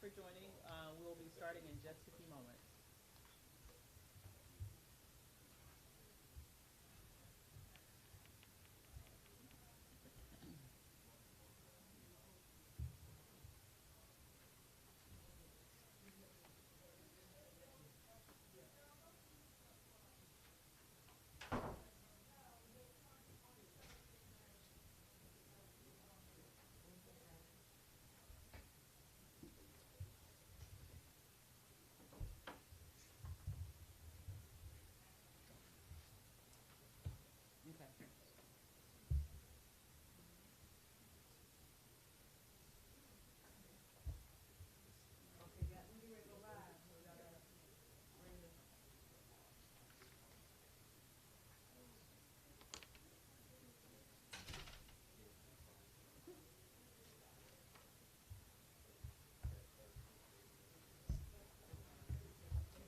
for joining. We'll be starting in just a few moments. Okay.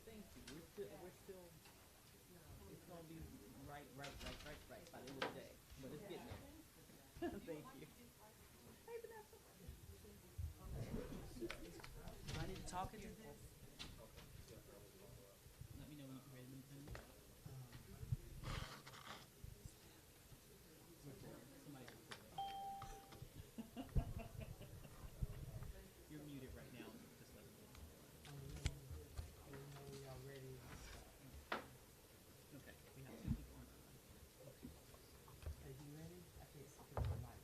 Thank you. We're still, it's gonna be right by the end of the day, but it's getting there. Thank you. Hey, Vanessa. Do I need to talk into this? Let me know when you're ready to move. Somebody else said that. You're muted right now. Just let me know. I didn't know we already. Okay, we have two people on. Are you ready? I can't see the mic.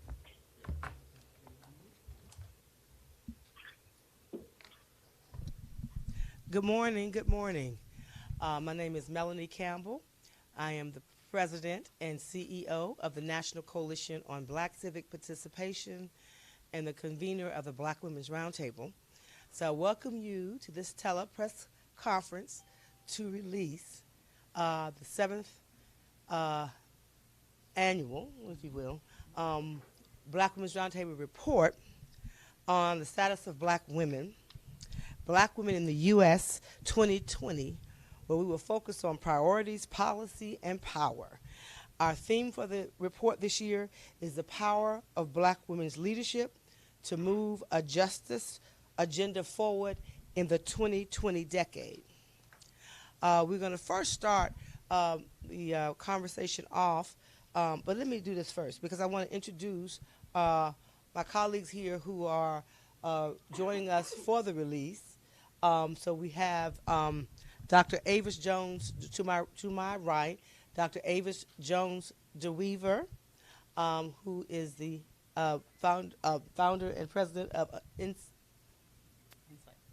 Good morning. Good morning. My name is Melanie Campbell. I am the president and CEO of the National Coalition on Black Civic Participation and the convener of the Black Women's Roundtable. So I welcome you to this telepress conference to release the seventh annual, if you will, Black Women's Roundtable report on the status of Black women in the U.S. 2020, where we will focus on priorities, policy, and power. Our theme for the report this year is the power of Black women's leadership to move a justice agenda forward in the 2020 decade. We're going to first start the conversation off, but let me do this first because I want to introduce my colleagues here who are joining us for the release. So we have Dr. Avis Jones to my right, Dr. Avis Jones DeWeaver, who is the founder and president of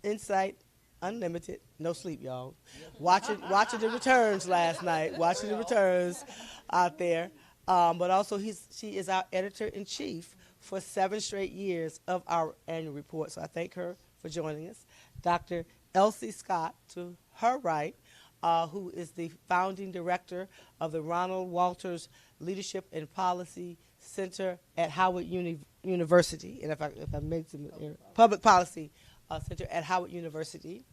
Insight Unlimited. No sleep, y'all. Watching the returns last night. Watching the returns out there. But also she is our editor in chief for 7 straight years of our annual report. So I thank her for joining us. Dr. Elsie Scott to her right, who is the founding director of the Ronald Walters Leadership and Policy Center at Howard University, and if I made some public policy center at Howard University.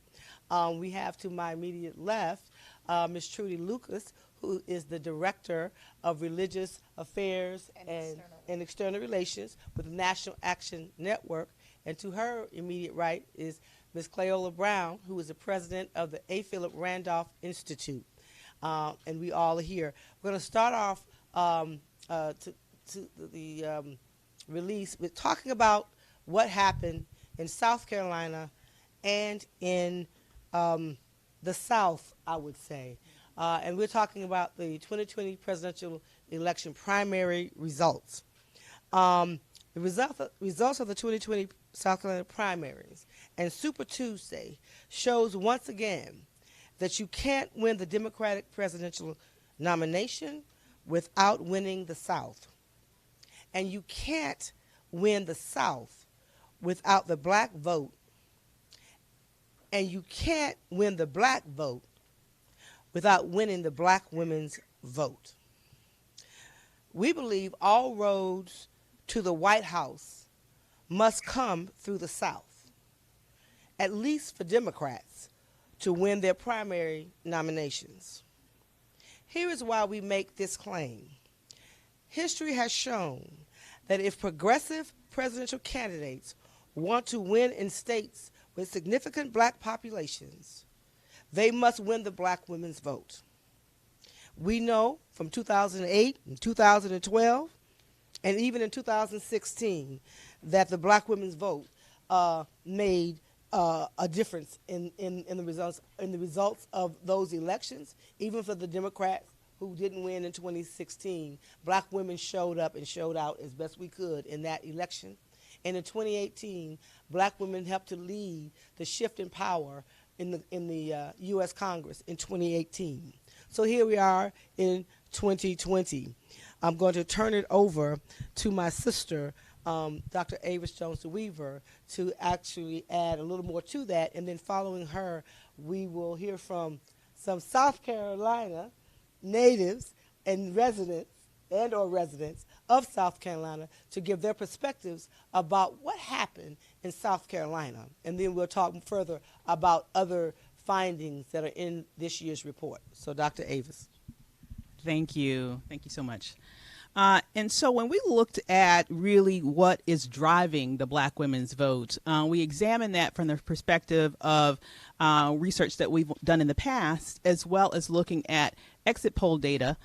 We have to my immediate left Ms. Trudy Lucas, who is the director of Religious Affairs and External Relations with the National Action Network, and to her immediate right is Ms. Cleola Brown, who is the president of the A. Philip Randolph Institute, and we all are here. We're going to start off to the release with talking about what happened in South Carolina and in the South, I would say. And we're talking about the 2020 presidential election primary results. The results of the 2020 South Carolina primaries and Super Tuesday shows once again that you can't win the Democratic presidential nomination without winning the South. And you can't win the South without the black vote. And you can't win the black vote without winning the black women's vote. We believe all roads to the White House must come through the South, at least for Democrats to win their primary nominations. Here is why we make this claim. History has shown that if progressive presidential candidates want to win in states with significant black populations, they must win the black women's vote. We know from 2008 and 2012 and even in 2016 that the black women's vote made a difference in the results of those elections. Even for the Democrats who didn't win in 2016, black women showed up and showed out as best we could in that election. And in 2018, black women helped to lead the shift in power in the U.S. Congress in 2018. So here we are in 2020. I'm going to turn it over to my sister, Dr. Avis Jones-DeWeaver, to actually add a little more to that. And then following her, we will hear from some South Carolina natives and residents of South Carolina to give their perspectives about what happened in South Carolina. And then we'll talk further about other findings that are in this year's report. So Dr. Avis. Thank you. Thank you so much. And so when we looked at really what is driving the black women's vote, we examined that from the perspective of research that we've done in the past, as well as looking at exit poll data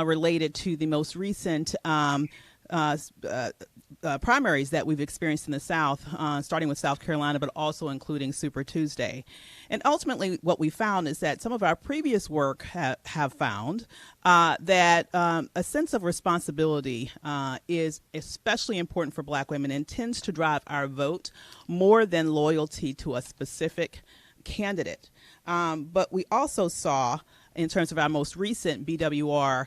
related to the most recent primaries that we've experienced in the South, starting with South Carolina, but also including Super Tuesday. And ultimately, what we found is that some of our previous work have found that a sense of responsibility is especially important for black women and tends to drive our vote more than loyalty to a specific candidate. But we also saw, in terms of our most recent BWR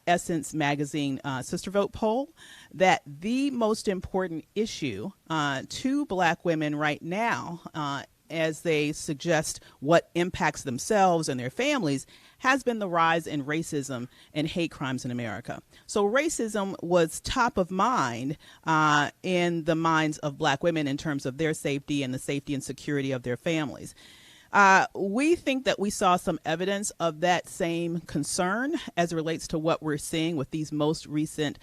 Essence Magazine Sister Vote poll, that the most important issue to black women right now, as they suggest what impacts themselves and their families, has been the rise in racism and hate crimes in America. So racism was top of mind in the minds of black women in terms of their safety and the safety and security of their families. We think that we saw some evidence of that same concern as it relates to what we're seeing with these most recent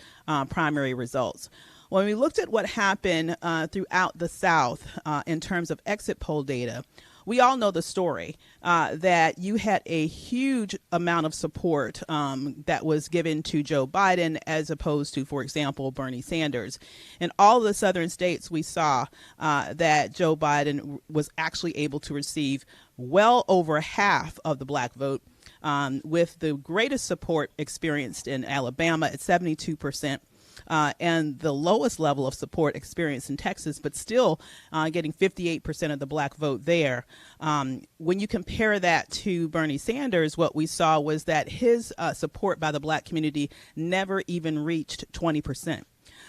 primary results. When we looked at what happened throughout the South in terms of exit poll data, we all know the story that you had a huge amount of support that was given to Joe Biden as opposed to, for example, Bernie Sanders. In all the southern states, we saw that Joe Biden was actually able to receive well over half of the black vote, with the greatest support experienced in Alabama at 72%. And the lowest level of support experienced in Texas, but still getting 58% of the black vote there. When you compare that to Bernie Sanders, what we saw was that his support by the black community never even reached 20%.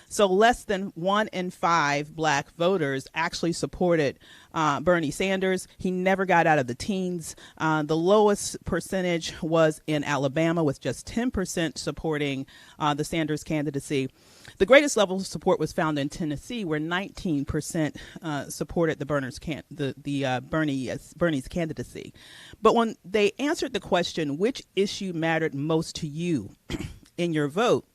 So less than 1 in 5 black voters actually supported Bernie Sanders. He never got out of the teens. The lowest percentage was in Alabama, with just 10% supporting the Sanders candidacy. The greatest level of support was found in Tennessee, where 19% supported the Bernie's candidacy. But when they answered the question, which issue mattered most to you in your vote,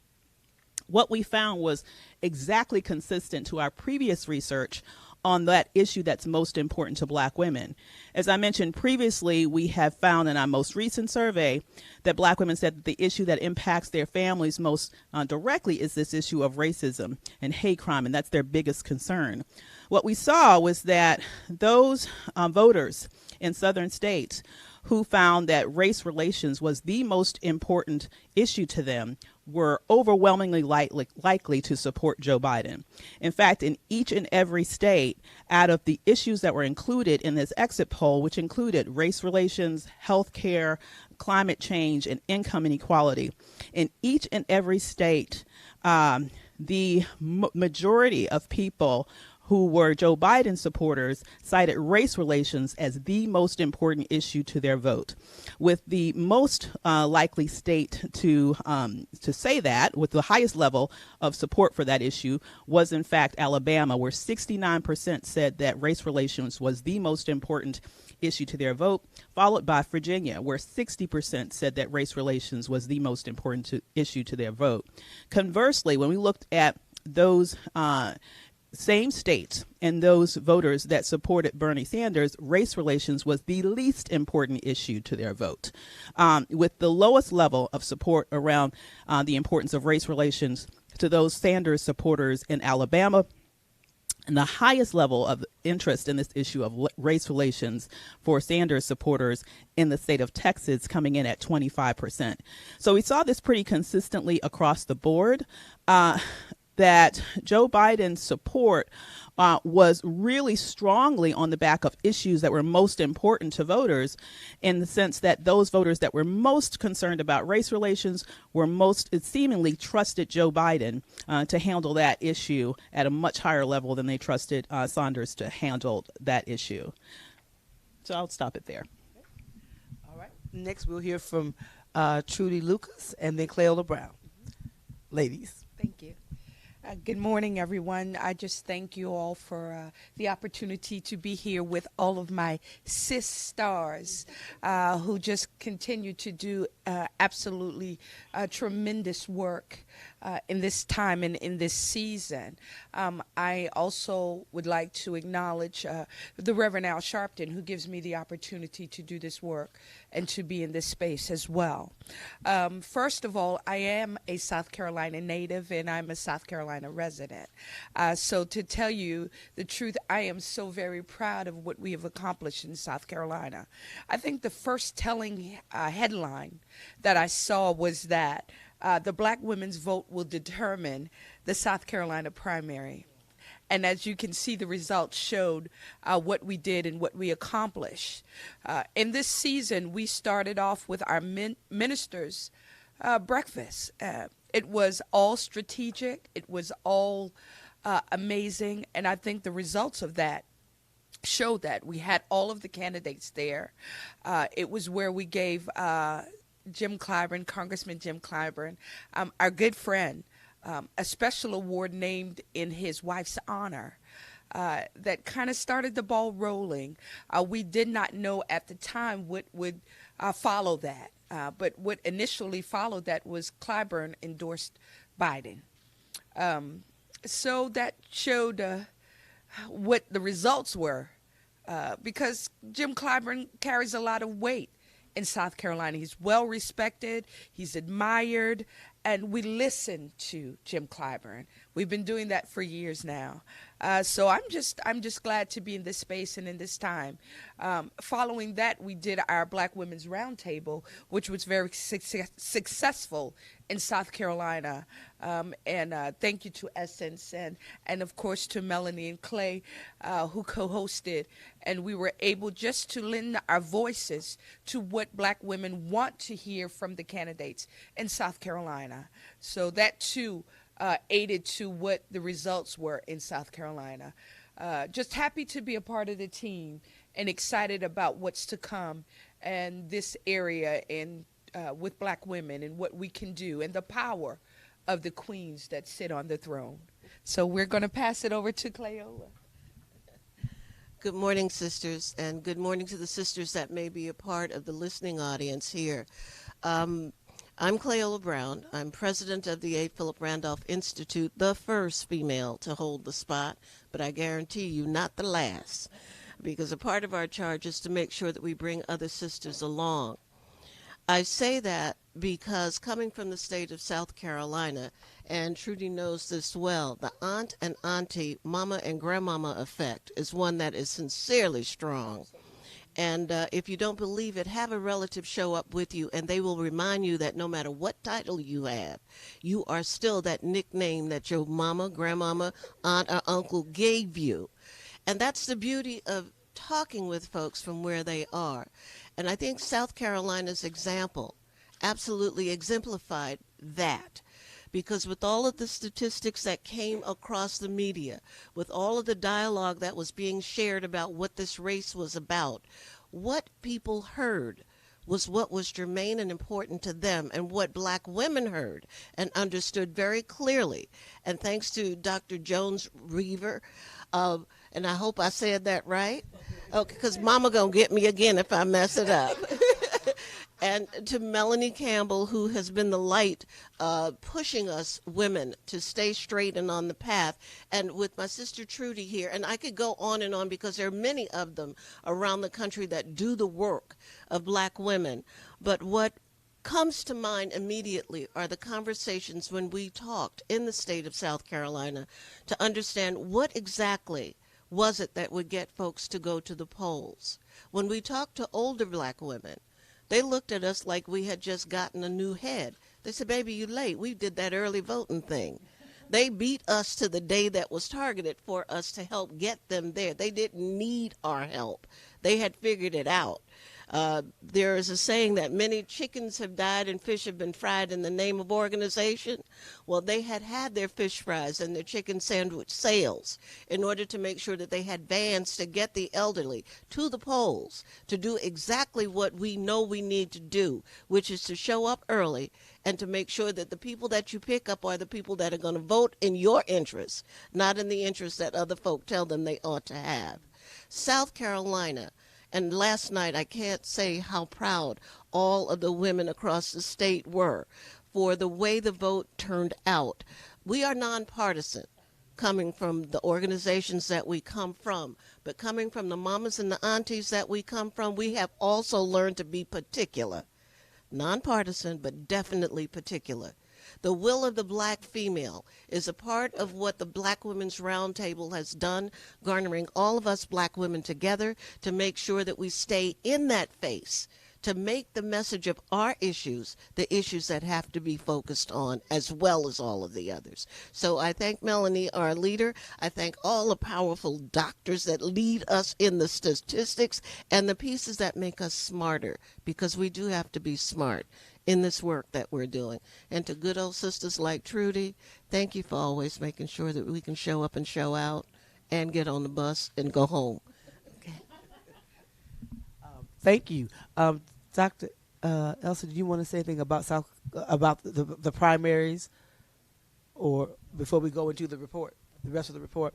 what we found was exactly consistent to our previous research on that issue that's most important to black women. As I mentioned previously, we have found in our most recent survey that black women said that the issue that impacts their families most directly is this issue of racism and hate crime, and that's their biggest concern. What we saw was that those voters in southern states who found that race relations was the most important issue to them were overwhelmingly likely to support Joe Biden. In fact, in each and every state, out of the issues that were included in this exit poll, which included race relations, health care, climate change, and income inequality, in each and every state, the majority of people who were Joe Biden supporters cited race relations as the most important issue to their vote, with the most likely state to say that, with the highest level of support for that issue, was in fact Alabama, where 69% said that race relations was the most important issue to their vote, followed by Virginia, where 60% said that race relations was the most important issue to their vote. Conversely, when we looked at those same states and those voters that supported Bernie Sanders, race relations was the least important issue to their vote. With the lowest level of support around the importance of race relations to those Sanders supporters in Alabama, and the highest level of interest in this issue of race relations for Sanders supporters in the state of Texas, coming in at 25%. So we saw this pretty consistently across the board, that Joe Biden's support was really strongly on the back of issues that were most important to voters, in the sense that those voters that were most concerned about race relations were most seemingly trusted Joe Biden to handle that issue at a much higher level than they trusted Sanders to handle that issue. So I'll stop it there. All right. Next, we'll hear from Trudy Lucas and then Cleola Brown. Ladies. Thank you. Good morning, everyone. I just thank you all for the opportunity to be here with all of my sis stars who just continue to do absolutely tremendous work in this time and in this season. I also would like to acknowledge the Reverend Al Sharpton, who gives me the opportunity to do this work and to be in this space as well. First of all, I am a South Carolina native and I'm a South Carolina resident. So to tell you the truth, I am so very proud of what we have accomplished in South Carolina. I think the first telling headline that I saw was that the black women's vote will determine the South Carolina primary. And as you can see, the results showed what we did and what we accomplished. In this season, we started off with our ministers' breakfast. It was all strategic. It was all amazing. And I think the results of that showed that. We had all of the candidates there. It was where we gave Jim Clyburn, Congressman Jim Clyburn, our good friend, a special award named in his wife's honor. That kind of started the ball rolling. We did not know at the time what would follow that. But what initially followed that was Clyburn endorsed Biden. So that showed what the results were, because Jim Clyburn carries a lot of weight in South Carolina. He's well respected, he's admired, and we listen to Jim Clyburn. We've been doing that for years now. So I'm just glad to be in this space and in this time. Following that, we did our Black Women's Roundtable, which was very successful in South Carolina. And thank you to Essence and of course to Melanie and Clay, who co-hosted. And we were able just to lend our voices to what black women want to hear from the candidates in South Carolina. So that too aided to what the results were in South Carolina. Just happy to be a part of the team and excited about what's to come and this area and with black women and what we can do and the power of the queens that sit on the throne. So we're going to pass it over to Cleola. Good morning, sisters, and good morning to the sisters that may be a part of the listening audience here. I'm Cleola Brown. I'm president of the A. Philip Randolph Institute, the first female to hold the spot, but I guarantee you not the last, because a part of our charge is to make sure that we bring other sisters along. I say that because coming from the state of South Carolina, and Trudy knows this well, the aunt and auntie, mama and grandmama effect is one that is sincerely strong. And if you don't believe it, have a relative show up with you, and they will remind you that no matter what title you have, you are still that nickname that your mama, grandmama, aunt, or uncle gave you. And that's the beauty of talking with folks from where they are. And I think South Carolina's example absolutely exemplified that. Because with all of the statistics that came across the media, with all of the dialogue that was being shared about what this race was about, what people heard was what was germane and important to them, and what black women heard and understood very clearly. And thanks to Dr. Jones Reaver, and I hope I said that right, okay, because mama gonna get me again if I mess it up. And to Melanie Campbell, who has been the light pushing us women to stay straight and on the path. And with my sister Trudy here, and I could go on and on because there are many of them around the country that do the work of black women. But what comes to mind immediately are the conversations when we talked in the state of South Carolina to understand what exactly was it that would get folks to go to the polls. When we talked to older black women, they looked at us like we had just gotten a new head. They said, baby, you late. We did that early voting thing. They beat us to the day that was targeted for us to help get them there. They didn't need our help. They had figured it out. There is a saying that many chickens have died and fish have been fried in the name of organization. Well, they had their fish fries and their chicken sandwich sales in order to make sure that they had vans to get the elderly to the polls to do exactly what we know we need to do, which is to show up early and to make sure that the people that you pick up are the people that are going to vote in your interest, not in the interest that other folk tell them they ought to have. South Carolina. And last night, I can't say how proud all of the women across the state were for the way the vote turned out. We are nonpartisan, coming from the organizations that we come from, but coming from the mamas and the aunties that we come from, we have also learned to be particular. Nonpartisan, but definitely particular. The will of the black female is a part of what the Black Women's Roundtable has done, garnering all of us black women together to make sure that we stay in that face, to make the message of our issues the issues that have to be focused on, as well as all of the others. So I thank Melanie, our leader. I thank all the powerful doctors that lead us in the statistics and the pieces that make us smarter, because we do have to be smart in this work that we're doing. And to good old sisters like Trudy, thank you for always making sure that we can show up and show out and get on the bus and go home. Okay. Thank you. Dr. Elsa, do you want to say anything about the primaries, or before we go into the report, the rest of the report?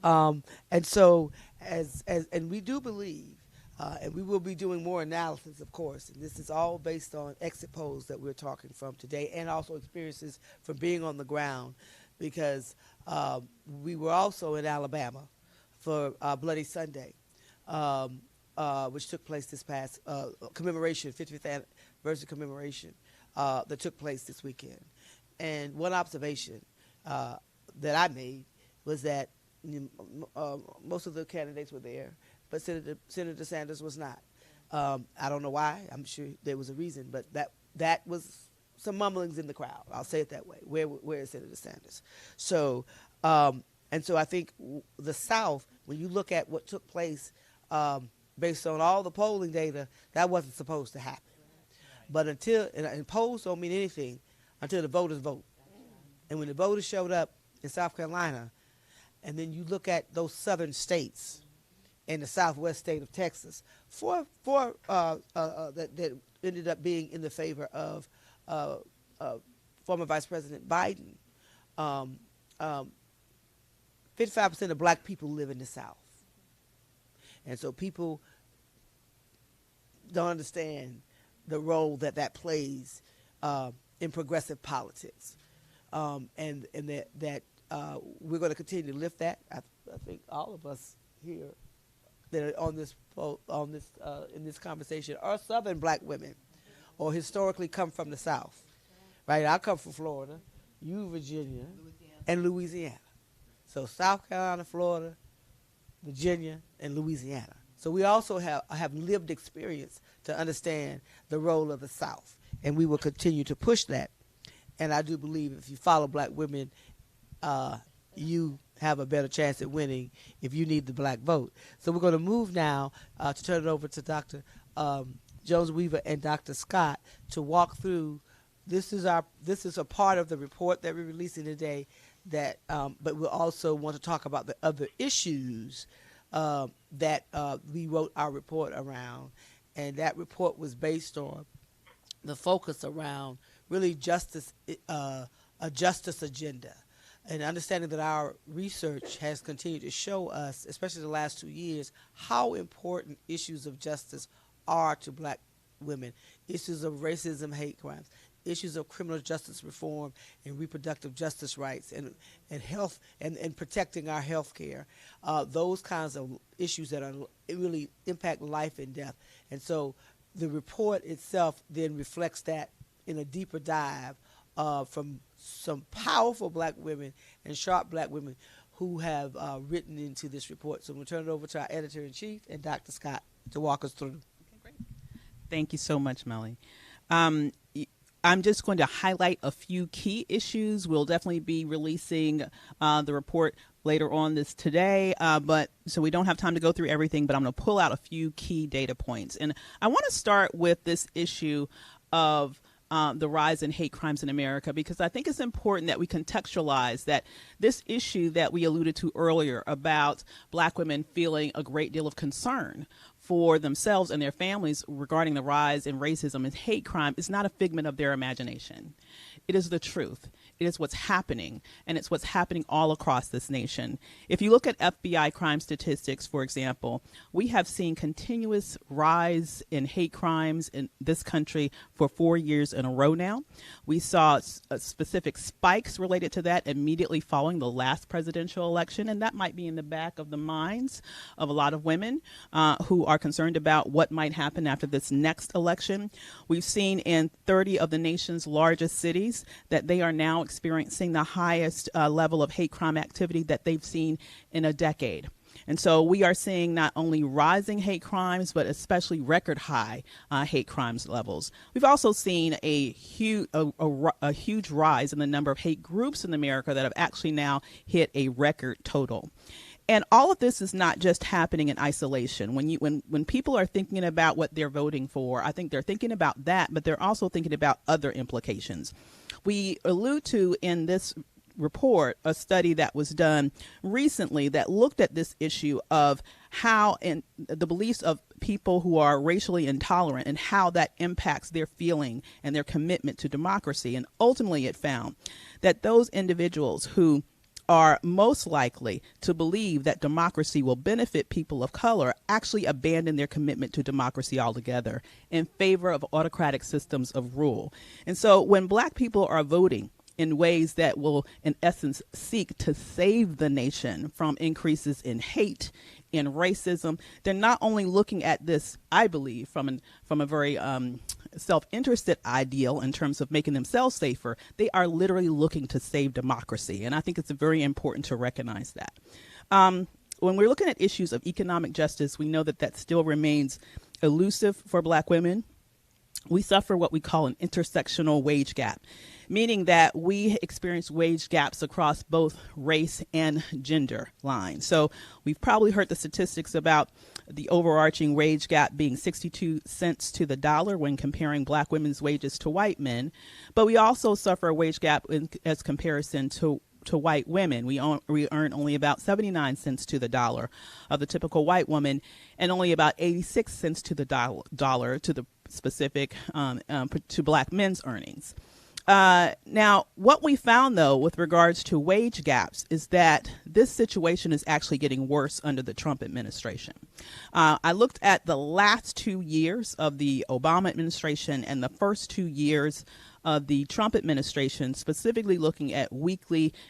And so, and we do believe, and we will be doing more analysis, of course, and this is all based on exit polls that we're talking from today, and also experiences from being on the ground, because we were also in Alabama for Bloody Sunday, which took place this past commemoration, 50th anniversary commemoration that took place this weekend. And one observation that I made was that most of the candidates were there, but Senator Sanders was not. I don't know why. I'm sure there was a reason, but that was some mumblings in the crowd. I'll say it that way. Where is Senator Sanders? So, and so I think the South, when you look at what took place, based on all the polling data, that wasn't supposed to happen. But and polls don't mean anything until the voters vote. And when the voters showed up in South Carolina, and then you look at those southern states and the southwest state of Texas, that ended up being in the favor of former Vice President Biden. 55% of black people live in the South. And so people don't understand the role that plays in progressive politics. And that we're going to continue to lift that. I think all of us here that are on this in this conversation are Southern black women, or historically come from the South, right? I come from Florida, you Virginia, and Louisiana. So South Carolina, Florida, Virginia, and Louisiana. So we also have lived experience to understand the role of the South, and we will continue to push that. And I do believe if you follow black women, you have a better chance at winning if you need the black vote. So we're going to move now to turn it over to Dr. Jones-Weaver and Dr. Scott to walk through. This is a part of the report that we're releasing today. But we also want to talk about the other issues that we wrote our report around, and that report was based on the focus around really justice, a justice agenda, and understanding that our research has continued to show us, especially the last 2 years, how important issues of justice are to black women. issues of racism, hate crimes, issues of criminal justice reform and reproductive justice rights, and health, and protecting our health care. Those kinds of issues that really impact life and death. And so the report itself then reflects that in a deeper dive from some powerful black women and sharp black women who have written into this report. So we'll turn it over to our editor-in-chief and Dr. Scott to walk us through. Okay, great. Thank you so much, Melly. I'm just going to highlight a few key issues. We'll definitely be releasing the report later on this today, but so we don't have time to go through everything, but I'm going to pull out a few key data points. And I want to start with this issue of the rise in hate crimes in America, because I think it's important that we contextualize that this issue that we alluded to earlier about black women feeling a great deal of concern for themselves and their families regarding the rise in racism and hate crime is not a figment of their imagination. It is the truth. It is what's happening, and it's what's happening all across this nation. If you look at FBI crime statistics, for example, we have seen continuous rise in hate crimes in this country for 4 years in a row now. We saw specific spikes related to that immediately following the last presidential election, and that might be in the back of the minds of a lot of women who are concerned about what might happen after this next election. We've seen in 30 of the nation's largest cities that they are now experiencing the highest level of hate crime activity that they've seen in a decade. And so we are seeing not only rising hate crimes, but especially record high hate crimes levels. We've also seen a huge rise in the number of hate groups in America that have actually now hit a record total. And all of this is not just happening in isolation. When people are thinking about what they're voting for, I think they're thinking about that, but they're also thinking about other implications. We allude to in this report a study that was done recently that looked at this issue of how and the beliefs of people who are racially intolerant and how that impacts their feeling and their commitment to democracy. And ultimately it found that those individuals who are most likely to believe that democracy will benefit people of color actually abandon their commitment to democracy altogether in favor of autocratic systems of rule. And so when black people are voting in ways that will, in essence, seek to save the nation from increases in hate, in racism, they're not only looking at this, I believe, from a very self-interested ideal in terms of making themselves safer. They are literally looking to save democracy. And I think it's very important to recognize that. When we're looking at issues of economic justice, we know that that still remains elusive for black women. We suffer what we call an intersectional wage gap, meaning that we experience wage gaps across both race and gender lines. So we've probably heard the statistics about the overarching wage gap being 62 cents to the dollar when comparing black women's wages to white men. But we also suffer a wage gap as comparison to white women. We earn only about 79 cents to the dollar of the typical white woman, and only about 86 cents to the dollar to the specific to black men's earnings. Now, what we found, though, with regards to wage gaps is that this situation is actually getting worse under the Trump administration. I looked at the last 2 years of the Obama administration and the first 2 years of the Trump administration, specifically looking at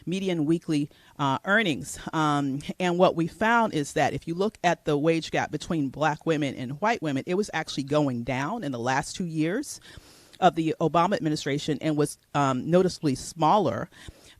median weekly earnings. And what we found is that if you look at the wage gap between black women and white women, it was actually going down in the last 2 years of the Obama administration and was noticeably smaller.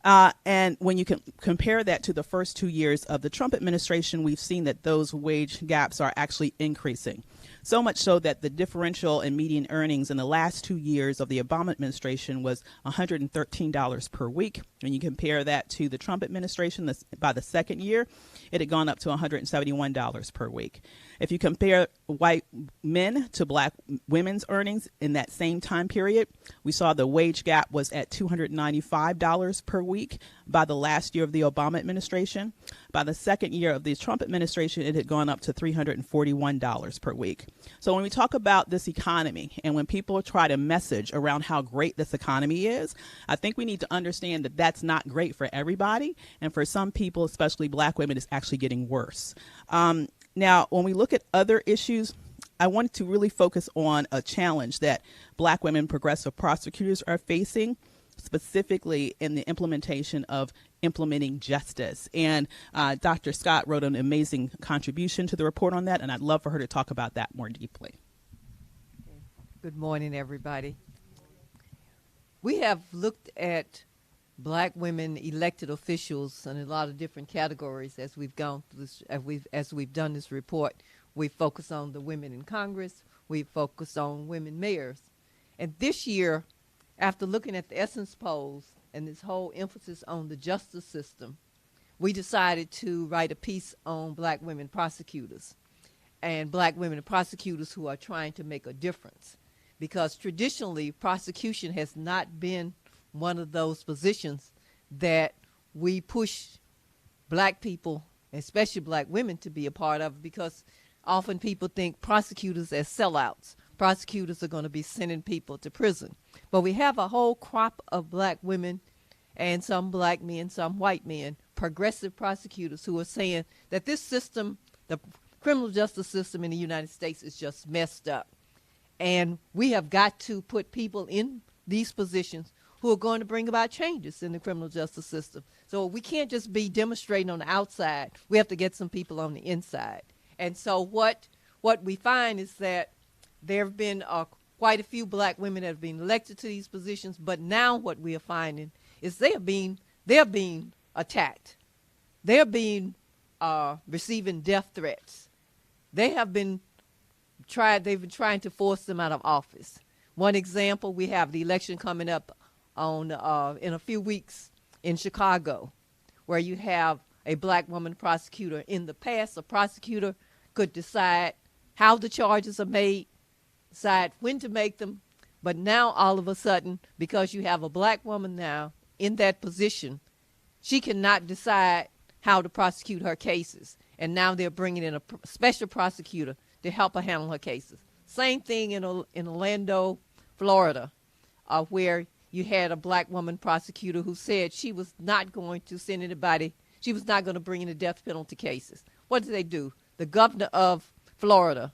And when you can compare that to the first 2 years of the Trump administration, we've seen that those wage gaps are actually increasing. So much so that the differential in median earnings in the last 2 years of the Obama administration was $113 per week. When you compare that to the Trump administration, by the second year, it had gone up to $171 per week. If you compare white men to black women's earnings in that same time period, we saw the wage gap was at $295 per week by the last year of the Obama administration. By the second year of the Trump administration, it had gone up to $341 per week. So when we talk about this economy and when people try to message around how great this economy is, I think we need to understand that that's not great for everybody. And for some people, especially black women, it's actually getting worse. Now, when we look at other issues, I wanted to really focus on a challenge that Black women progressive prosecutors are facing, specifically in the implementation of implementing justice. And Dr. Scott wrote an amazing contribution to the report on that, and I'd love for her to talk about that more deeply. Good morning, everybody. We have looked at Black women elected officials in a lot of different categories as we've gone through this, as we've done this report. We focus on the women in Congress. We focus on women mayors. And this year, after looking at the Essence polls and this whole emphasis on the justice system, we decided to write a piece on Black women prosecutors and Black women prosecutors who are trying to make a difference. Because traditionally, prosecution has not been one of those positions that we push Black people, especially Black women, to be a part of, because often people think prosecutors as sellouts. Prosecutors are going to be sending people to prison. But we have a whole crop of Black women and some Black men, some white men, progressive prosecutors who are saying that this system, the criminal justice system in the United States, is just messed up. And we have got to put people in these positions who are going to bring about changes in the criminal justice system. So we can't just be demonstrating on the outside. We have to get some people on the inside. And so what we find is that there have been quite a few Black women that have been elected to these positions, but now what we are finding is they are being attacked. They are being receiving death threats. They've been trying to force them out of office. One example, we have the election coming up on in a few weeks in Chicago, where you have a Black woman prosecutor. In the past, a prosecutor could decide how the charges are made, decide when to make them, but now all of a sudden, because you have a Black woman now in that position, she cannot decide how to prosecute her cases. And now they're bringing in a special prosecutor to help her handle her cases. Same thing in Orlando, Florida, where you had a Black woman prosecutor who said she was not going to send anybody, she was not going to bring in the death penalty cases. What did they do? The governor of Florida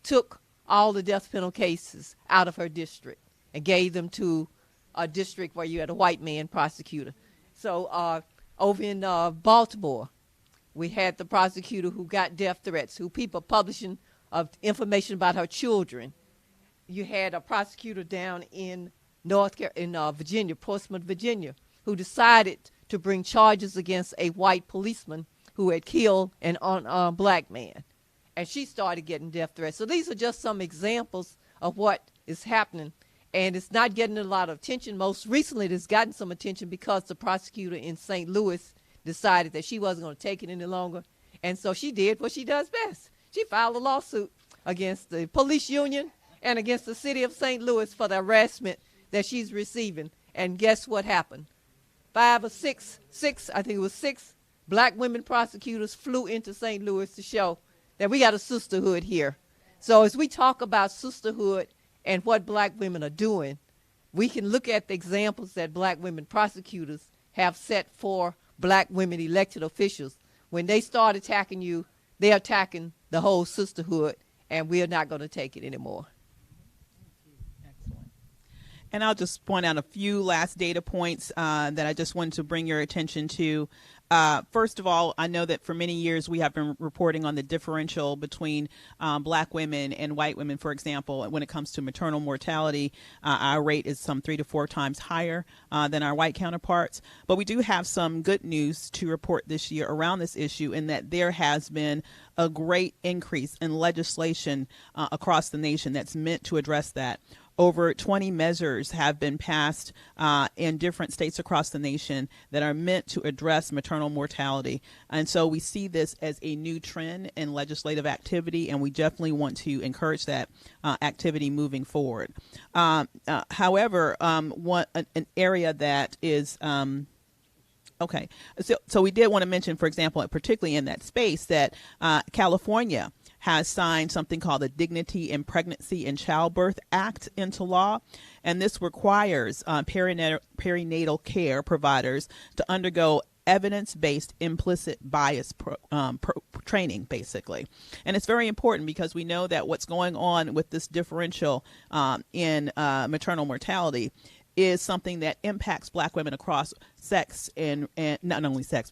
took all the death penalty cases out of her district and gave them to a district where you had a white man prosecutor. So over in Baltimore, we had the prosecutor who got death threats, who people publishing of information about her children. You had a prosecutor down in Virginia, Portsmouth, Virginia, who decided to bring charges against a white policeman who had killed an unarmed Black man. And she started getting death threats. So these are just some examples of what is happening. And it's not getting a lot of attention. Most recently, it's gotten some attention because the prosecutor in St. Louis decided that she wasn't going to take it any longer. And so she did what she does best. She filed a lawsuit against the police union and against the city of St. Louis for the harassment that she's receiving. And guess what happened? 5 or 6, I think it was 6 Black women prosecutors flew into St. Louis to show that we got a sisterhood here. So as we talk about sisterhood and what Black women are doing, we can look at the examples that Black women prosecutors have set for Black women elected officials. When they start attacking you, they're attacking the whole sisterhood, and we are not going to take it anymore. Excellent. And I'll just point out a few last data points that I just wanted to bring your attention to. First of all, I know that for many years we have been reporting on the differential between Black women and white women. For example, when it comes to maternal mortality, our rate is some 3 to 4 times higher than our white counterparts. But we do have some good news to report this year around this issue, in that there has been a great increase in legislation across the nation that's meant to address that. Over 20 measures have been passed in different states across the nation that are meant to address maternal mortality. And so we see this as a new trend in legislative activity, and we definitely want to encourage that activity moving forward. However, an area that is okay. So we did want to mention, for example, particularly in that space, that California has signed something called the Dignity in Pregnancy and Childbirth Act into law. And this requires perinatal care providers to undergo evidence-based implicit bias training, basically. And it's very important because we know that what's going on with this differential in maternal mortality is something that impacts Black women across sex and not only sex,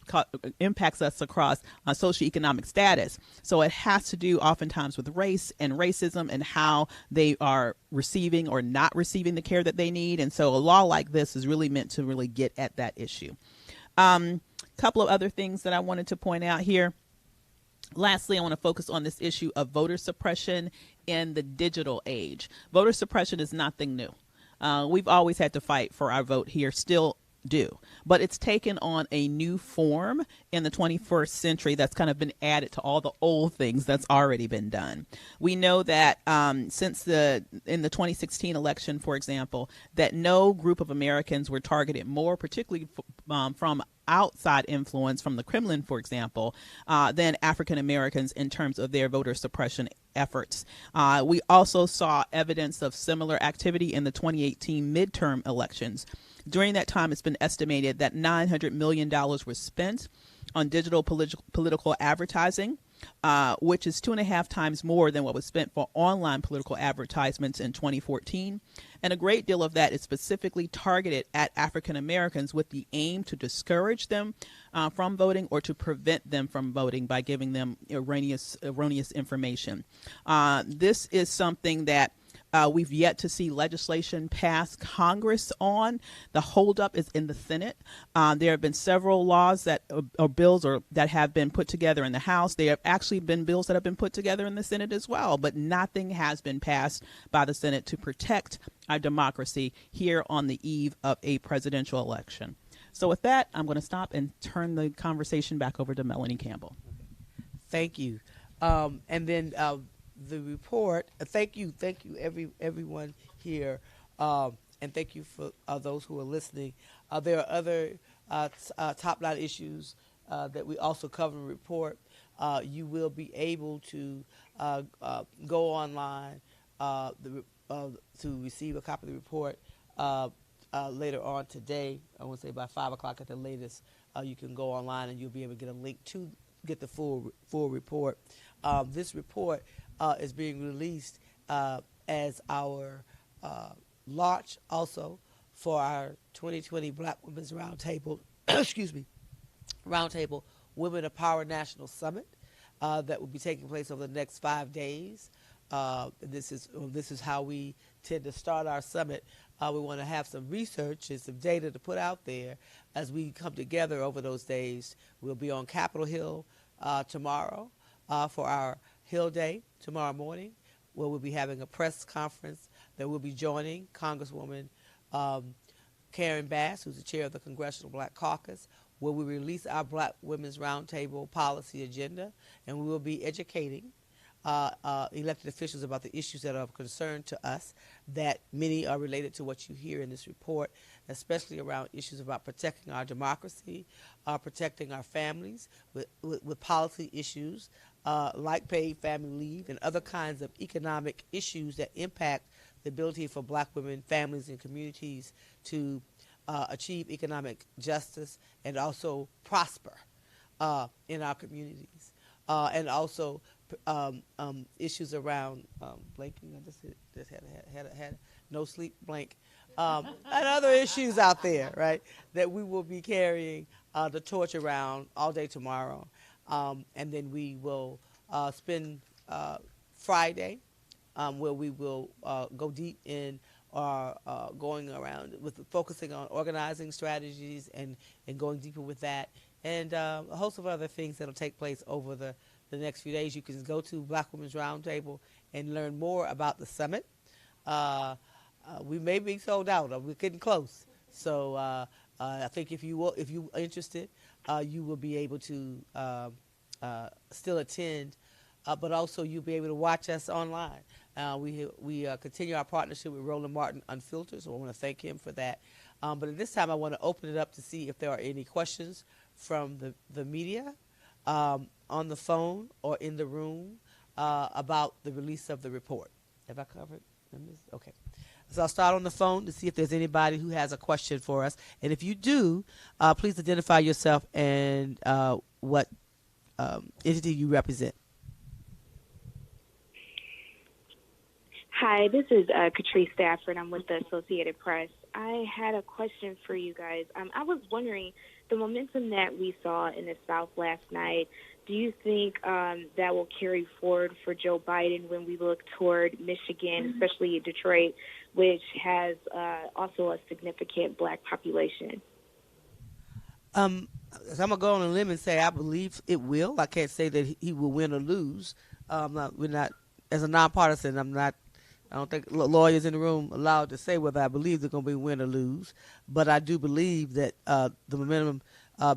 impacts us across socioeconomic status. So it has to do oftentimes with race and racism and how they are receiving or not receiving the care that they need. And so a law like this is really meant to really get at that issue. Couple of other things that I wanted to point out here. Lastly, I want to focus on this issue of voter suppression in the digital age. Voter suppression is nothing new. We've always had to fight for our vote here, still do. But it's taken on a new form in the 21st century that's kind of been added to all the old things that's already been done. We know that in the 2016 election, for example, that no group of Americans were targeted more, particularly from outside influence from the Kremlin, for example, than African Americans in terms of their voter suppression efforts. We also saw evidence of similar activity in the 2018 midterm elections. During that time, it's been estimated that $900 million was spent on digital political advertising, which is 2.5 times more than what was spent for online political advertisements in 2014. And a great deal of that is specifically targeted at African Americans with the aim to discourage them from voting or to prevent them from voting by giving them erroneous information. This is something that we've yet to see legislation pass Congress on. The holdup is in the Senate. There have been several laws that or bills that have been put together in the House. There have actually been bills that have been put together in the Senate as well, but nothing has been passed by the Senate to protect our democracy here on the eve of a presidential election. So with that, I'm going to stop and turn the conversation back over to Melanie Campbell. Thank you. And then the report. Thank you, everyone here, and thank you for those who are listening. There are other top-line issues that we also cover in the report. You will be able to go online to receive a copy of the report later on today. I want to say by 5 o'clock at the latest. You can go online and you'll be able to get a link to get the full report. This report is being released as our launch also for our 2020 Black Women's Roundtable, Roundtable Women of Power National Summit that will be taking place over the next 5 days. This is how we tend to start our summit. We want to have some research and some data to put out there as we come together over those days. We'll be on Capitol Hill tomorrow for our Hill Day tomorrow morning, where we'll be having a press conference that we'll be joining Congresswoman Karen Bass, who's the chair of the Congressional Black Caucus, where we release our Black Women's Roundtable policy agenda, and we will be educating elected officials about the issues that are of concern to us, that many are related to what you hear in this report, especially around issues about protecting our democracy, protecting our families with policy issues like paid family leave and other kinds of economic issues that impact the ability for Black women, families, and communities to achieve economic justice and also prosper in our communities. And also issues around blanking. I just had no sleep blank. And other issues out there, right, that we will be carrying the torch around all day tomorrow. And then we will spend Friday where we will go deep in our going around with focusing on organizing strategies and going deeper with that, and a host of other things that will take place over the next few days. You can go to Black Women's Roundtable and learn more about the summit. We may be sold out. We're getting close. So I think if you are interested, you will be able to still attend, but also you'll be able to watch us online. We continue our partnership with Roland Martin Unfiltered, so I want to thank him for that. But at this time, I want to open it up to see if there are any questions from the media on the phone or in the room about the release of the report. Have I covered? Okay. So I'll start on the phone to see if there's anybody who has a question for us. And if you do, please identify yourself and what entity you represent. Hi, this is Catrice Stafford. I'm with the Associated Press. I had a question for you guys. I was wondering, the momentum that we saw in the South last night, do you think that will carry forward for Joe Biden when we look toward Michigan, especially Detroit, which has also a significant black population? So I'm going to go on a limb and say I believe it will. I can't say that he will win or lose. We're not, as a nonpartisan, I don't think lawyers in the room allowed to say whether I believe they're going to be win or lose, but I do believe that the momentum,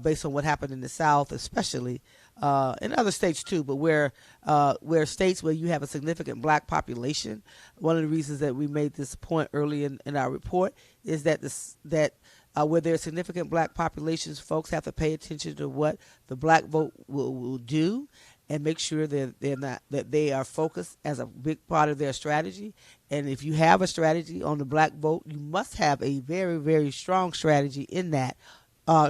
based on what happened in the South, especially in other states too, but where states where you have a significant black population, one of the reasons that we made this point early in our report is that where there are significant black populations, folks have to pay attention to what the black vote will do, and make sure that they are focused as a big part of their strategy. And if you have a strategy on the black vote, you must have a very, very strong strategy in that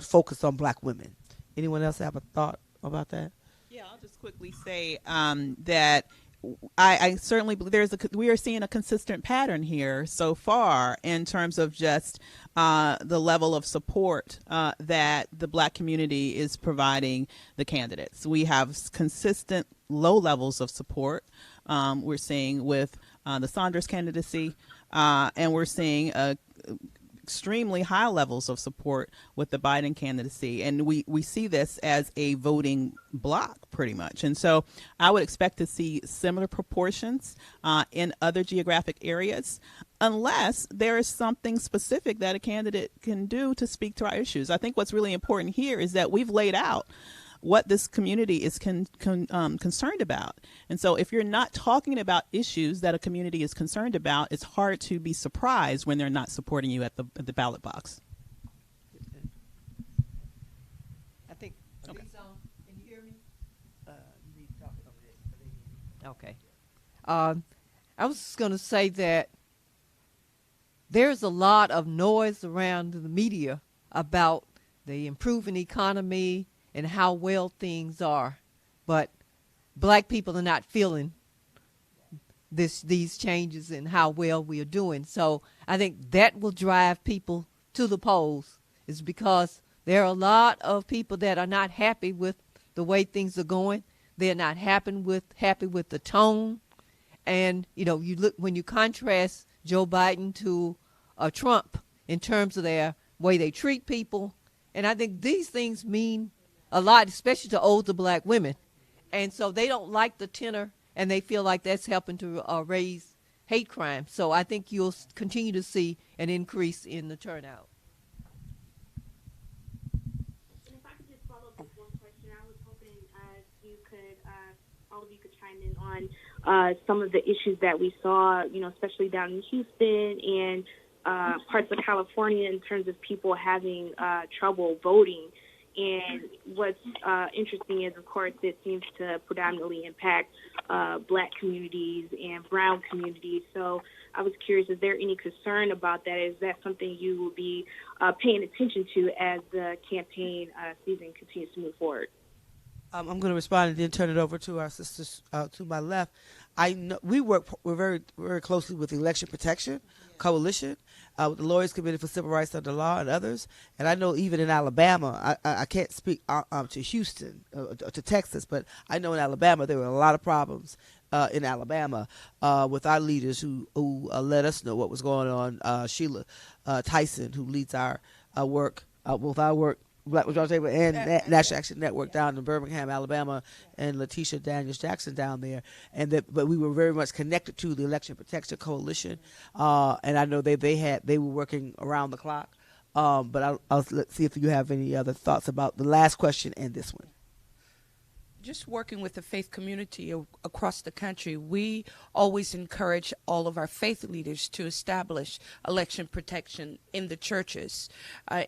focused on black women. Anyone else have a thought about that? Yeah, I'll just quickly say that I certainly believe we are seeing a consistent pattern here so far in terms of just the level of support that the black community is providing the candidates. We have consistent low levels of support. We're seeing with the Saunders candidacy, and we're seeing extremely high levels of support with the Biden candidacy. And we see this as a voting block pretty much. And so I would expect to see similar proportions in other geographic areas, unless there is something specific that a candidate can do to speak to our issues. I think what's really important here is that we've laid out what this community is concerned about. And so if you're not talking about issues that a community is concerned about, it's hard to be surprised when they're not supporting you at the ballot box. I think. Okay. Can you hear me? Okay. I was just going to say that there's a lot of noise around the media about the improving economy and how well things are, but black people are not feeling these changes and how well we are doing. So I think that will drive people to the polls, is because there are a lot of people that are not happy with the way things are going. They're not happy with the tone. And you look, when you contrast Joe Biden to Trump in terms of their way they treat people, and I think these things mean a lot, especially to older black women. And so they don't like the tenor, and they feel like that's helping to raise hate crime. So I think you'll continue to see an increase in the turnout. And if I could just follow up with one question, I was hoping all of you could chime in on some of the issues that we saw, especially down in Houston and parts of California, in terms of people having trouble voting. And what's interesting is, of course, it seems to predominantly impact black communities and brown communities. So I was curious, is there any concern about that? Is that something you will be paying attention to as the campaign season continues to move forward? I'm going to respond and then turn it over to our sisters to my left. I know we're very, very closely with the Election Protection Coalition, with the Lawyers Committee for Civil Rights Under Law and others. And I know even in Alabama, I can't speak to Houston, to Texas, but I know in Alabama there were a lot of problems in Alabama with our leaders who let us know what was going on. Sheila Tyson, who leads our work, both our work, Black Roundtable and National Action Network down in Birmingham, Alabama, and Letitia Daniels Jackson down there, but we were very much connected to the Election Protection Coalition, and I know they were working around the clock. But let's see if you have any other thoughts about the last question and this one. Just working with the faith community across the country, we always encourage all of our faith leaders to establish election protection in the churches,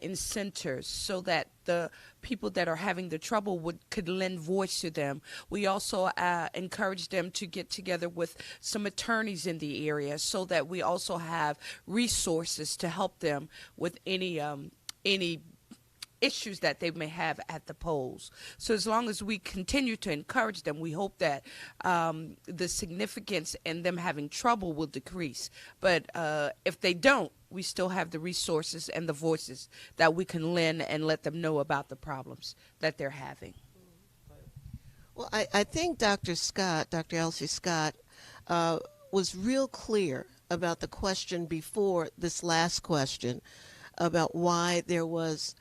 in centers, so that the people that are having the trouble could lend voice to them. We also encourage them to get together with some attorneys in the area, so that we also have resources to help them with any issues that they may have at the polls. So as long as we continue to encourage them, we hope that the significance in them having trouble will decrease. But if they don't, we still have the resources and the voices that we can lend and let them know about the problems that they're having. Well, I think Dr. Elsie Scott, was real clear about the question before this last question about why there was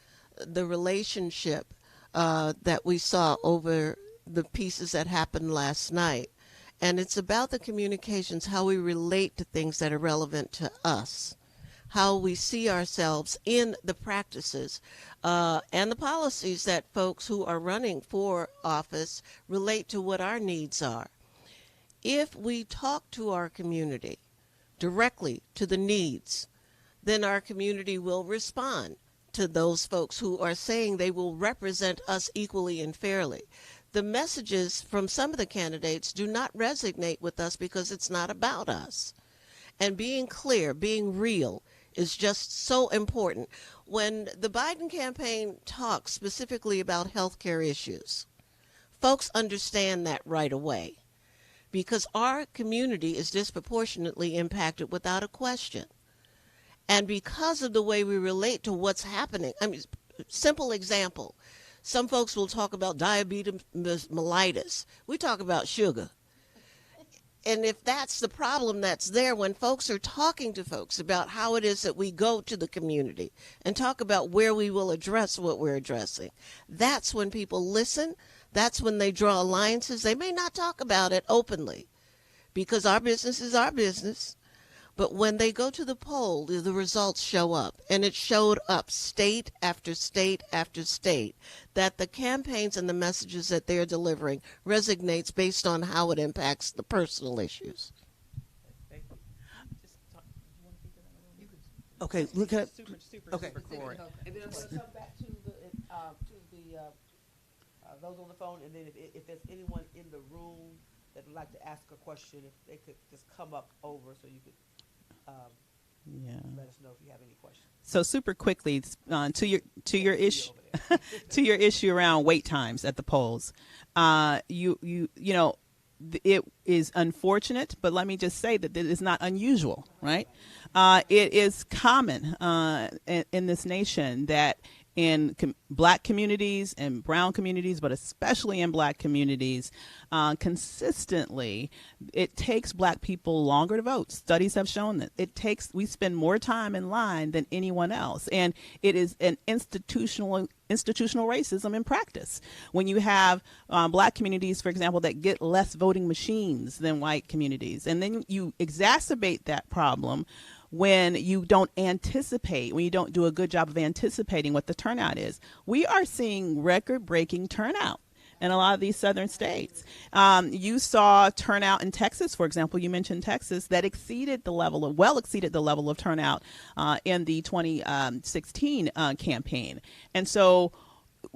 the relationship that we saw over the pieces that happened last night. And it's about the communications, how we relate to things that are relevant to us, how we see ourselves in the practices and the policies that folks who are running for office relate to what our needs are. If we talk to our community directly to the needs, then our community will respond to those folks who are saying they will represent us equally and fairly. The messages from some of the candidates do not resonate with us because it's not about us. And being clear, being real is just so important. When the Biden campaign talks specifically about health care issues, folks understand that right away because our community is disproportionately impacted without a question. And because of the way we relate to what's happening, I mean, simple example, some folks will talk about diabetes mellitus. We talk about sugar. And if that's the problem that's there, when folks are talking to folks about how it is that we go to the community and talk about where we will address what we're addressing, that's when people listen. That's when they draw alliances. They may not talk about it openly because our business is our business. But when they go to the poll, the results show up. And it showed up state after state after state that the campaigns and the messages that they're delivering resonates based on how it impacts the personal issues. Thank you. Okay, look at Super core. And then I'm going to come back to the those on the phone, and then if there's anyone in the room that would like to ask a question, if they could just come up over so you could let us know if you have any questions. So super quickly to your issue to your issue around wait times at the polls, you know. It is unfortunate, but let me just say that it is not unusual, right? It is common in this nation that in black communities and brown communities, but especially in black communities, consistently, it takes black people longer to vote. Studies have shown that we spend more time in line than anyone else. And it is an institutional racism in practice. When you have black communities, for example, that get less voting machines than white communities, and then you exacerbate that problem when you don't do a good job of anticipating what the turnout is. We are seeing record-breaking turnout in a lot of these southern states. You saw turnout in Texas, for example. You mentioned Texas, that exceeded the level of turnout in the 2016 campaign. And so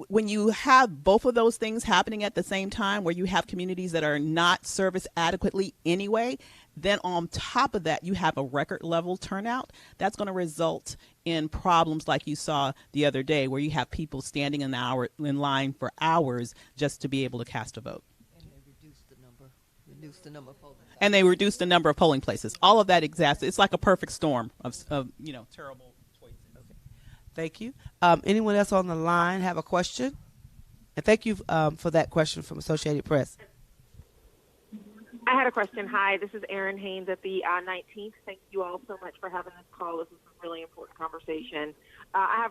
when you have both of those things happening at the same time, where you have communities that are not serviced adequately anyway, then on top of that, you have a record level turnout. That's going to result in problems like you saw the other day, where you have people standing in line for hours just to be able to cast a vote. And they reduced the number of polling places. And they reduced the number of polling places. All of that it's like a perfect storm of terrible choices. Okay. Thank you. Anyone else on the line have a question? And thank you for that question from Associated Press. I had a question. Hi, this is Erin Haynes at the 19th. Thank you all so much for having this call. This is a really important conversation. I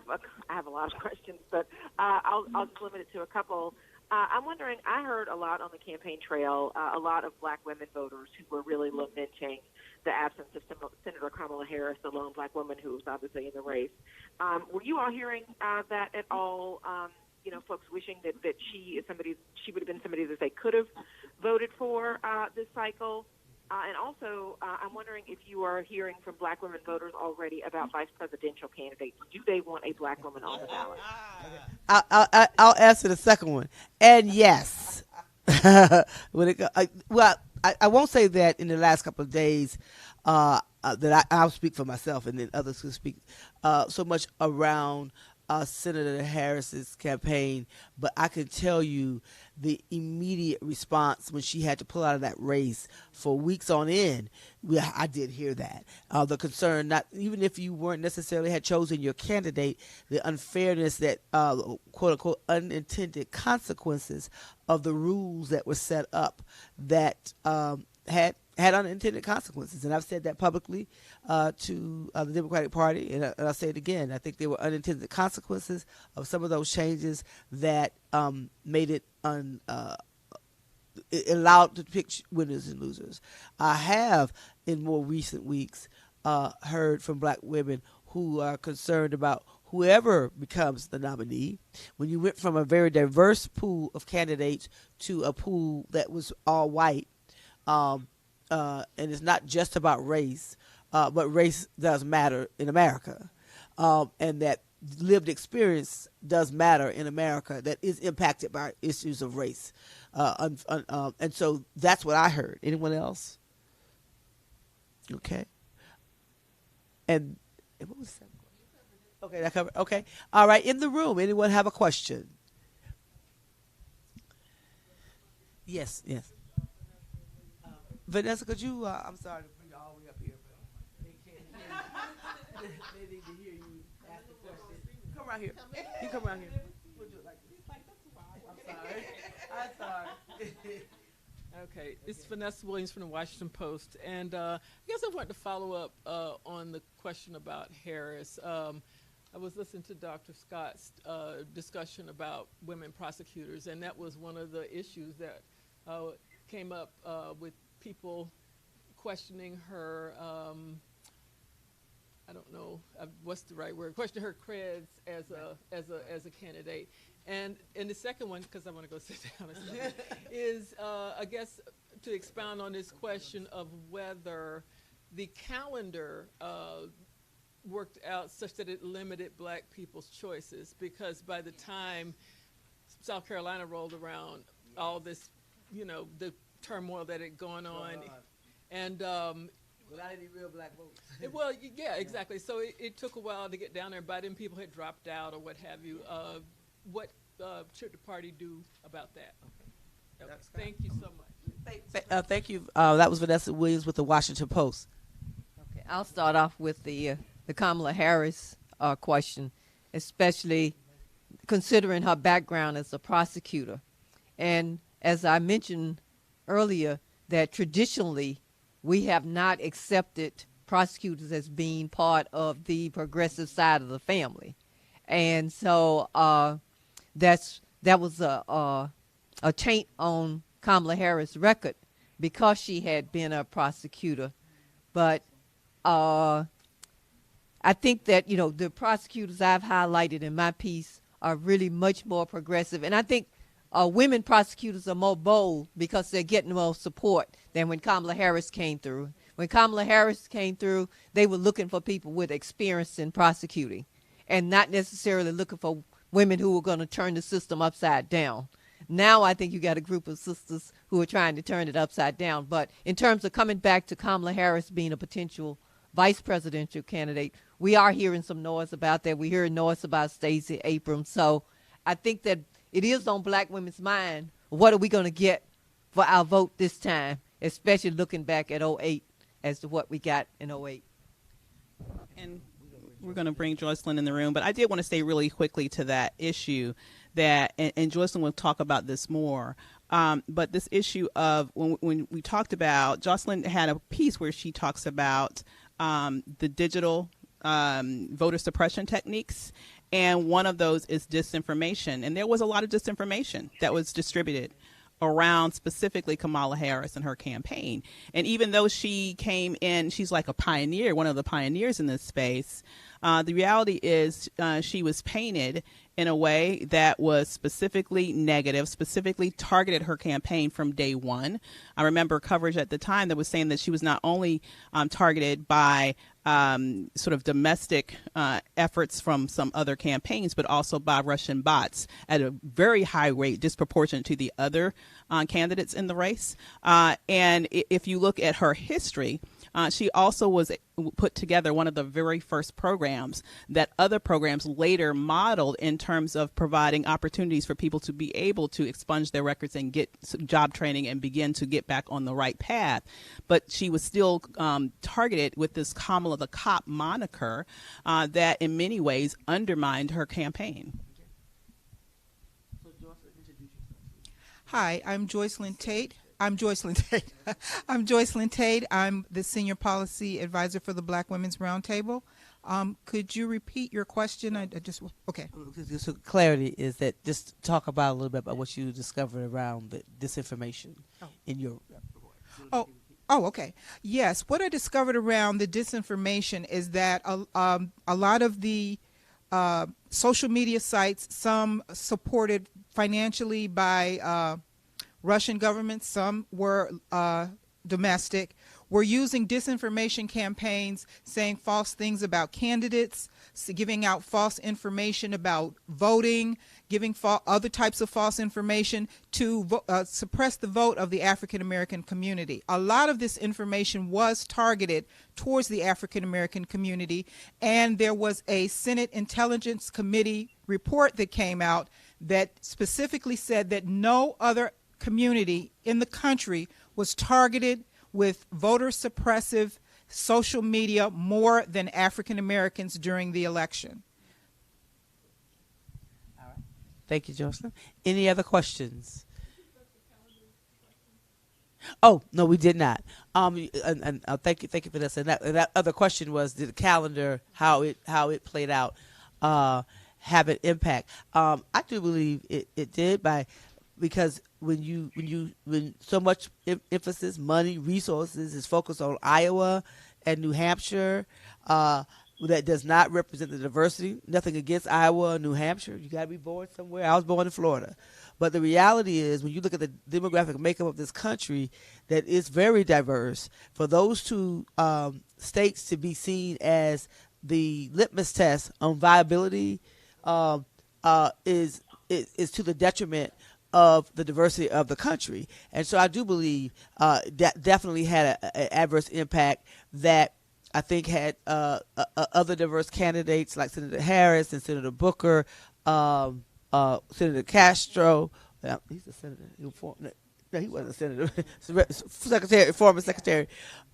have a lot of questions, but I'll just limit it to a couple. I'm wondering, I heard a lot on the campaign trail, a lot of black women voters who were really lamenting the absence of Senator Kamala Harris, the lone black woman who was obviously in the race. Were you all hearing that at all? folks wishing that she would have been somebody that they could have voted for this cycle. And also, I'm wondering if you are hearing from black women voters already about vice presidential candidates. Do they want a black woman on the ballot? I'll answer the second one. And yes. I won't say that in the last couple of days that I'll speak for myself and then others can speak so much around Senator Harris's campaign, but I can tell you the immediate response when she had to pull out of that race for weeks on end. I did hear that. The concern, not even if you weren't necessarily had chosen your candidate, the unfairness that quote unquote unintended consequences of the rules that were set up that had unintended consequences. And I've said that publicly to the Democratic Party, and I'll say it again. I think there were unintended consequences of some of those changes that made it it allowed to pick winners and losers. I have, in more recent weeks, heard from black women who are concerned about whoever becomes the nominee. When you went from a very diverse pool of candidates to a pool that was all white, and it's not just about race, but race does matter in America, and that lived experience does matter in America that is impacted by issues of race. And so that's what I heard. Anyone else? Okay. And what was that? Okay, that covered. Okay. All right. In the room, anyone have a question? Yes. Vanessa, could you, I'm sorry to bring you all the way up here, but they can't hear you. They need to hear you ask the question. Come around here. You come around here. We'll do it like this. I'm sorry. Okay, it's Vanessa Williams from the Washington Post, and I guess I wanted to follow up on the question about Harris. I was listening to Dr. Scott's discussion about women prosecutors, and that was one of the issues that came up with people questioning her, I don't know what's the right word, questioning her creds as a candidate. And the second one, because I want to go sit down, is I guess to expound on this question of whether the calendar worked out such that it limited black people's choices, because by the time South Carolina rolled around, all this, the turmoil that had gone on, and without any real black votes. Well, yeah, exactly. So it took a while to get down there. By then, people had dropped out or what have you. What should the party do about that? Okay. Thank you so much. Thank you. That was Vanessa Williams with the Washington Post. Okay, I'll start off with the Kamala Harris question, especially considering her background as a prosecutor. And as I mentioned earlier, that traditionally we have not accepted prosecutors as being part of the progressive side of the family. And so that was a taint on Kamala Harris' record because she had been a prosecutor. But I think that, the prosecutors I've highlighted in my piece are really much more progressive. And I think women prosecutors are more bold because they're getting more support than when Kamala Harris came through. When Kamala Harris came through, they were looking for people with experience in prosecuting and not necessarily looking for women who were going to turn the system upside down. Now I think you got a group of sisters who are trying to turn it upside down. But in terms of coming back to Kamala Harris being a potential vice presidential candidate, we are hearing some noise about that. We're hearing noise about Stacey Abrams. So I think that it is on black women's mind, what are we going to get for our vote this time, especially looking back at 2008 as to what we got in 2008. And we're going to bring Joycelyn in the room, but I did want to say really quickly to that issue that, and Joycelyn will talk about this more, but this issue of when we talked about, Joycelyn had a piece where she talks about the digital voter suppression techniques, and one of those is disinformation, and there was a lot of disinformation that was distributed around specifically Kamala Harris and her campaign. And even though she came in, she's like a pioneer, one of the pioneers in this space, the reality is she was painted in a way that was specifically negative, specifically targeted her campaign from day one. I remember coverage at the time that was saying that she was not only targeted by sort of domestic efforts from some other campaigns, but also by Russian bots at a very high rate, disproportionate to the other candidates in the race. And if you look at her history, she also was put together one of the very first programs that other programs later modeled in terms of providing opportunities for people to be able to expunge their records and get some job training and begin to get back on the right path. But she was still targeted with this Kamala the Cop moniker that in many ways undermined her campaign. Hi, I'm Joycelyn Tate. I'm Joycelyn Tate. I'm the Senior Policy Advisor for the Black Women's Roundtable. Could you repeat your question? Okay. So clarity is that just talk about a little bit about what you discovered around the disinformation in your report. Okay. Yes, what I discovered around the disinformation is that a lot of the social media sites, some supported financially by Russian governments, some were domestic, were using disinformation campaigns, saying false things about candidates, giving out false information about voting, giving other types of false information to suppress the vote of the African American community. A lot of this information was targeted towards the African American community, and there was a Senate Intelligence Committee report that came out that specifically said that no other community in the country was targeted with voter suppressive social media more than African Americans during the election. All right. Thank you, Jocelyn. Any other questions? Oh, no, we did not. And thank you for this. And that other question was, did the calendar, how it played out, have an impact? I do believe it did because when so much emphasis, money, resources is focused on Iowa and New Hampshire, that does not represent the diversity. Nothing against Iowa or New Hampshire. You got to be born somewhere. I was born in Florida. But the reality is, when you look at the demographic makeup of this country, that is very diverse. For those two states to be seen as the litmus test on viability is to the detriment of the diversity of the country. And so I do believe that definitely had an adverse impact that I think had other diverse candidates like Senator Harris and Senator Booker, Senator Castro. He's a senator. No, he wasn't a senator. Former Secretary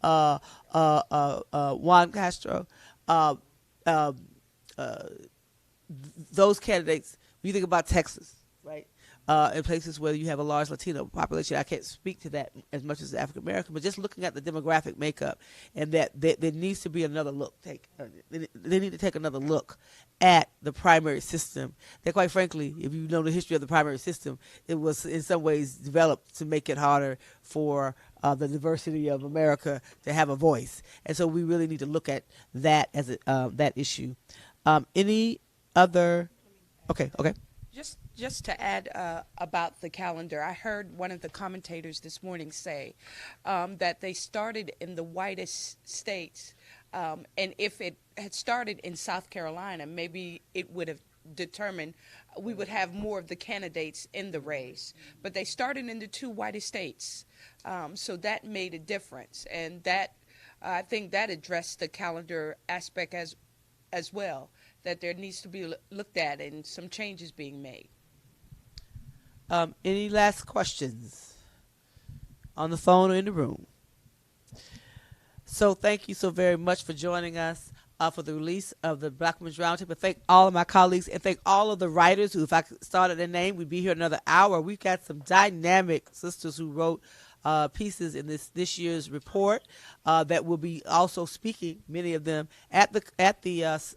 Juan Castro. Those candidates, when you think about Texas, right? In places where you have a large Latino population, I can't speak to that as much as African American, but just looking at the demographic makeup, and that there needs to be another look. They need to take another look at the primary system. That, quite frankly, if you know the history of the primary system, it was in some ways developed to make it harder for the diversity of America to have a voice, and so we really need to look at that as that issue. Any other? Okay. Just to add about the calendar, I heard one of the commentators this morning say that they started in the whitest states, and if it had started in South Carolina, maybe it would have determined we would have more of the candidates in the race. But they started in the two whitest states, so that made a difference, and that I think that addressed the calendar aspect as well, that there needs to be looked at and some changes being made. Any last questions on the phone or in the room? So thank you so very much for joining us for the release of the Black Women's Roundtable. Thank all of my colleagues and thank all of the writers who, if I started their name, we'd be here another hour. We've got some dynamic sisters who wrote pieces in this year's report that will be also speaking, many of them, at the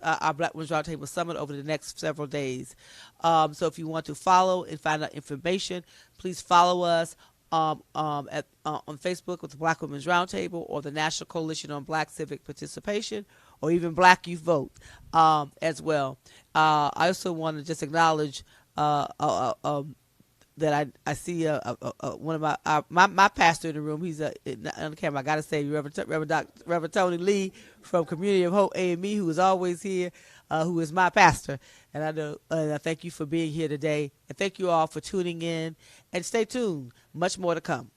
our Black Women's Roundtable Summit over the next several days. So if you want to follow and find out information, please follow us on Facebook with the Black Women's Roundtable or the National Coalition on Black Civic Participation, or even Black Youth Vote as well. I also want to just acknowledge that I see one of my pastor in the room. He's on the camera. I got to say, Reverend Tony Lee from Community of Hope AME, who is always here, who is my pastor. And I thank you for being here today. And thank you all for tuning in. And stay tuned. Much more to come.